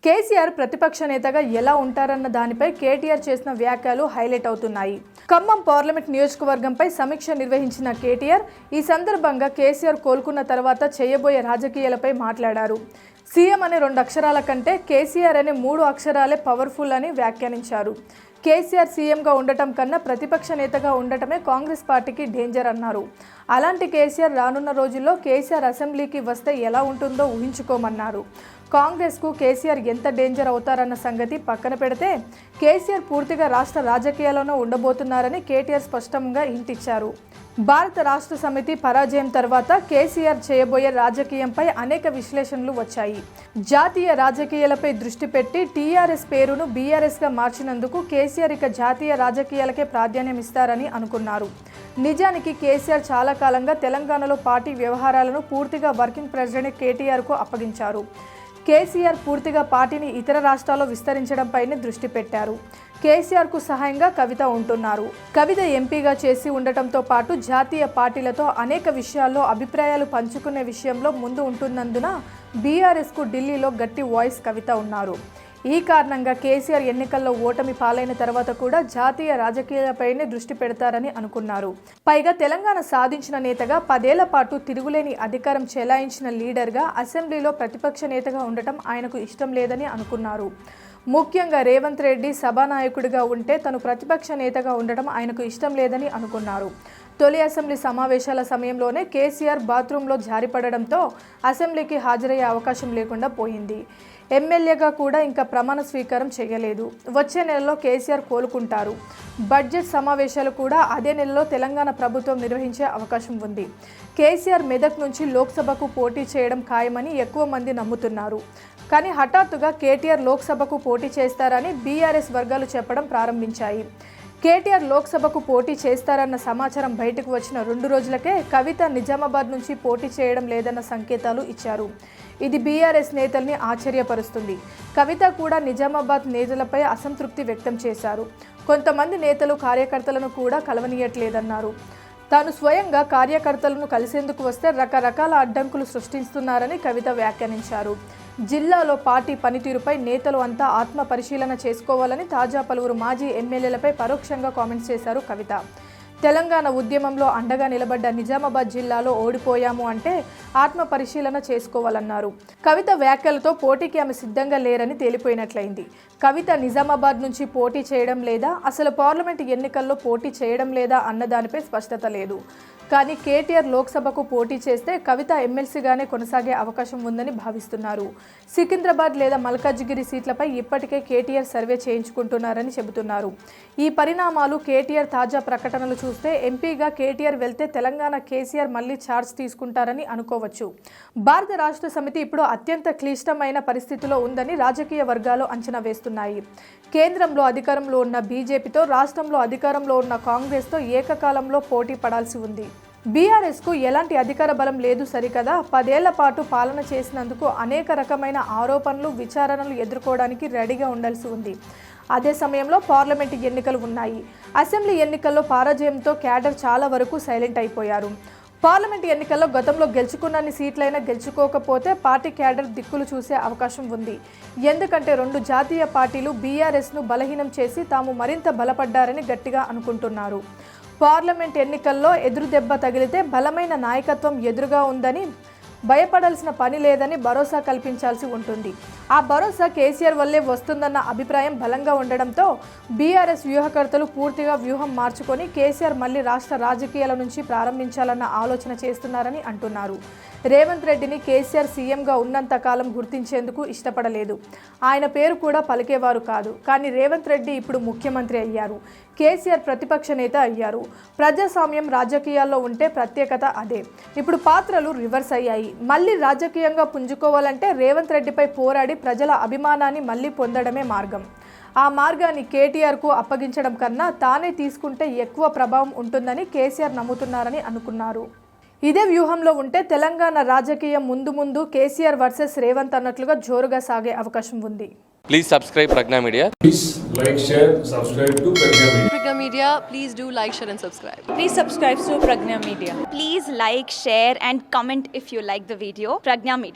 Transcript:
కేసీఆర్ ప్రతిపక్ష నేతగా ఎలా ఉంటారన్న దానిపై కేటీఆర్ చేసిన వ్యాఖ్యలు హైలైట్ అవుతున్నాయి. ఖమ్మం పార్లమెంట్ నియోజకవర్గంపై సమీక్ష నిర్వహించిన కేటీఆర్ ఈ సందర్భంగా కేసీఆర్ కోలుకున్న తర్వాత చేయబోయే రాజకీయాలపై మాట్లాడారు. సీఎం అనే 2 అక్షరాల కంటే కేసీఆర్ అనే 3 అక్షరాలే పవర్ఫుల్ అని వ్యాఖ్యానించారు. కేసీఆర్ సీఎంగా ఉండటం కన్నా ప్రతిపక్ష నేతగా ఉండటమే కాంగ్రెస్ పార్టీకి డేంజర్ అన్నారు. అలాంటి కేసీఆర్ రానున్న రోజుల్లో కేసీఆర్ అసెంబ్లీకి వస్తే ఎలా ఉంటుందో ఊహించుకోమన్నారు. కాంగ్రెస్కు కేసీఆర్ ఎంత డేంజర్ అవుతారన్న సంగతి పక్కన పెడితే కేసీఆర్ పూర్తిగా రాష్ట్ర రాజకీయాల్లోనే ఉండబోతున్నారని కేటీఆర్ స్పష్టంగా ఇంటిచ్చారు. భారత రాష్ట్ర సమితి పరాజయం తర్వాత కేసీఆర్ చేయబోయే రాజకీయంపై అనేక విశ్లేషణలు వచ్చాయి. జాతీయ రాజకీయాలపై దృష్టి పెట్టి టీఆర్ఎస్ పేరును బీఆర్ఎస్గా మార్చినందుకు కేసీఆర్ ఇక జాతీయ రాజకీయాలకే ప్రాధాన్యం ఇస్తారని అనుకున్నారు. నిజానికి కేసీఆర్ చాలా కాలంగా తెలంగాణలో పార్టీ వ్యవహారాలను పూర్తిగా వర్కింగ్ ప్రెసిడెంట్ కేటీఆర్కు అప్పగించారు. కేసీఆర్ పూర్తిగా పార్టీని ఇతర రాష్ట్రాల్లో విస్తరించడంపైనే దృష్టి పెట్టారు. కేసీఆర్కు సహాయంగా కవిత ఉంటున్నారు. కవిత ఎంపీగా చేసి ఉండటంతో పాటు జాతీయ పార్టీలతో అనేక విషయాల్లో అభిప్రాయాలు పంచుకునే విషయంలో ముందు ఉంటున్నందున బీఆర్ఎస్కు ఢిల్లీలో గట్టి వాయిస్ కవిత ఉన్నారు. ఈ కారణంగా కేసీఆర్ ఎన్నికల్లో ఓటమి పాలైన తర్వాత కూడా జాతీయ రాజకీయాలపైనే దృష్టి పెడతారని అనుకున్నారు. పైగా తెలంగాణ సాధించిన నేతగా 10 ఏళ్ల పాటు తిరుగులేని అధికారం చెలాయించిన లీడర్గా అసెంబ్లీలో ప్రతిపక్ష నేతగా ఉండటం ఆయనకు ఇష్టం లేదని అనుకున్నారు. ముఖ్యంగా రేవంత్ రెడ్డి సభానాయకుడిగా ఉంటే తను ప్రతిపక్ష నేతగా ఉండటం ఆయనకు ఇష్టం లేదని అనుకున్నారు. తొలి అసెంబ్లీ సమావేశాల సమయంలోనే కేసీఆర్ బాత్రూంలో జారిపడడంతో అసెంబ్లీకి హాజరయ్యే అవకాశం లేకుండా పోయింది. ఎమ్మెల్యేగా కూడా ఇంకా ప్రమాణ స్వీకారం చేయలేదు. వచ్చే నెలలో కేసీఆర్ కోలుకుంటారు. బడ్జెట్ సమావేశాలు కూడా అదే నెలలో తెలంగాణ ప్రభుత్వం నిర్వహించే అవకాశం ఉంది. కేసీఆర్ మెదక్ నుంచి లోక్సభకు పోటీ చేయడం ఖాయమని ఎక్కువ మంది నమ్ముతున్నారు. కానీ హఠాత్తుగా కేటీఆర్ లోక్సభకు పోటీ చేస్తారని బీఆర్ఎస్ వర్గాలు చెప్పడం ప్రారంభించాయి. కేటీఆర్ లోక్సభకు పోటీ చేస్తారన్న సమాచారం బయటకు వచ్చిన 2 రోజులకే కవిత నిజామాబాద్ నుంచి పోటీ చేయడం లేదన్న సంకేతాలు ఇచ్చారు. ఇది బీఆర్ఎస్ నేతల్ని ఆశ్చర్యపరుస్తుంది. కవిత కూడా నిజామాబాద్ నేతలపై అసంతృప్తి వ్యక్తం చేశారు. కొంతమంది నేతలు కార్యకర్తలను కూడా కలవనీయట్లేదన్నారు. తాను స్వయంగా కార్యకర్తలను కలిసేందుకు వస్తే రకరకాల అడ్డంకులు సృష్టిస్తున్నారని కవిత వ్యాఖ్యానించారు. జిల్లాలో పార్టీ పనితీరుపై నేతలు అంతా ఆత్మ పరిశీలన చేసుకోవాలని తాజా పలువురు మాజీ ఎమ్మెల్యేలపై పరోక్షంగా కామెంట్స్ చేశారు కవిత. తెలంగాణ ఉద్యమంలో అండగా నిలబడ్డ నిజామాబాద్ జిల్లాలో ఓడిపోయాము అంటే ఆత్మ పరిశీలన చేసుకోవాలన్నారు. కవిత వ్యాఖ్యలతో పోటీకి ఆమె సిద్ధంగా లేరని తేలిపోయినట్లయింది. కవిత నిజామాబాద్ నుంచి పోటీ చేయడం లేదా అసలు పార్లమెంటు ఎన్నికల్లో పోటీ చేయడం లేదా అన్నదానిపై స్పష్టత లేదు. కానీ కేటీఆర్ లోక్సభకు పోటీ చేస్తే కవిత ఎమ్మెల్సీగానే కొనసాగే అవకాశం ఉందని భావిస్తున్నారు. సికింద్రాబాద్ లేదా మల్కాజ్గిరి సీట్లపై ఇప్పటికే కేటీఆర్ సర్వే చేయించుకుంటున్నారని చెబుతున్నారు. ఈ పరిణామాలు కేటీఆర్ తాజా ప్రకటనలు చూస్తే ఎంపీగా కేటీఆర్ వెళ్తే తెలంగాణ కేసీఆర్ మళ్లీ ఛార్జ్ తీసుకుంటారని అనుకోవచ్చు. భారత రాష్ట్ర సమితి ఇప్పుడు అత్యంత క్లిష్టమైన పరిస్థితిలో ఉందని రాజకీయ వర్గాలు అంచనా వేస్తున్నాయి. కేంద్రంలో అధికారంలో ఉన్న బీజేపీతో రాష్ట్రంలో అధికారంలో ఉన్న కాంగ్రెస్తో ఏకకాలంలో పోటీ పడాల్సి ఉంది. బీఆర్ఎస్కు ఎలాంటి అధికార బలం లేదు సరికదా 10 ఏళ్ల పాటు పాలన చేసినందుకు అనేక రకమైన ఆరోపణలు విచారణలు ఎదుర్కోవడానికి రెడీగా ఉండాల్సి ఉంది. అదే సమయంలో పార్లమెంటు ఎన్నికలు ఉన్నాయి. అసెంబ్లీ ఎన్నికల్లో పరాజయంతో క్యాడర్ చాలా వరకు సైలెంట్ అయిపోయారు. పార్లమెంటు ఎన్నికల్లో గతంలో గెలుచుకున్నన్ని సీట్లైనా గెలుచుకోకపోతే పార్టీ క్యాడర్ దిక్కులు చూసే అవకాశం ఉంది. ఎందుకంటే 2 జాతీయ పార్టీలు బీఆర్ఎస్ను బలహీనం చేసి తాము మరింత బలపడ్డారని గట్టిగా అనుకుంటున్నారు. పార్లమెంట్ ఎన్నికల్లో ఎదురు దెబ్బ తగిలితే బలమైన నాయకత్వం ఎదురుగా ఉందని భయపడాల్సిన పని లేదని భరోసా కల్పించాల్సి ఉంటుంది. ఆ భరోసా కేసీఆర్ వల్లే వస్తుందన్న అభిప్రాయం బలంగా ఉండడంతో బీఆర్ఎస్ వ్యూహకర్తలు పూర్తిగా వ్యూహం మార్చుకొని కేసీఆర్ మళ్లీ రాష్ట్ర రాజకీయాల నుంచి ప్రారంభించాలన్న ఆలోచన చేస్తున్నారని అంటున్నారు. రేవంత్ రెడ్డిని కేసీఆర్ సీఎంగా ఉన్నంత కాలం గుర్తించేందుకు ఇష్టపడలేదు. ఆయన పేరు కూడా పలికేవారు కాదు. కానీ రేవంత్ రెడ్డి ఇప్పుడు ముఖ్యమంత్రి అయ్యారు. కేసీఆర్ ప్రతిపక్ష నేత అయ్యారు. ప్రజాస్వామ్యం రాజకీయాల్లో ఉంటే ప్రత్యేకత అదే. ఇప్పుడు పాత్రలు రివర్స్ అయ్యాయి. మళ్ళీ రాజకీయంగా పుంజుకోవాలంటే రేవంత్ రెడ్డిపై పోరాడి ప్రజల అభిమానాన్ని మళ్ళీ పొందడమే మార్గం. ఆ మార్గాన్ని కేటీఆర్కు అప్పగించడం కన్నా తానే తీసుకుంటే ఎక్కువ ప్రభావం ఉంటుందని కేసీఆర్ నమ్ముతున్నారని అనుకున్నారు. ఇదే వ్యూహంలో ఉంటే తెలంగాణ రాజకీయం ముందు కేసీఆర్ వర్సెస్ రేవంత్ అన్నట్లుగా జోరుగా సాగే అవకాశం ఉంది. Please subscribe Pragna Media. Please like, share, subscribe to Pragna Media. Pragna Media, please do like, share and subscribe. Please subscribe to Pragna Media. Please like, share and comment if you like the video. Pragna Media.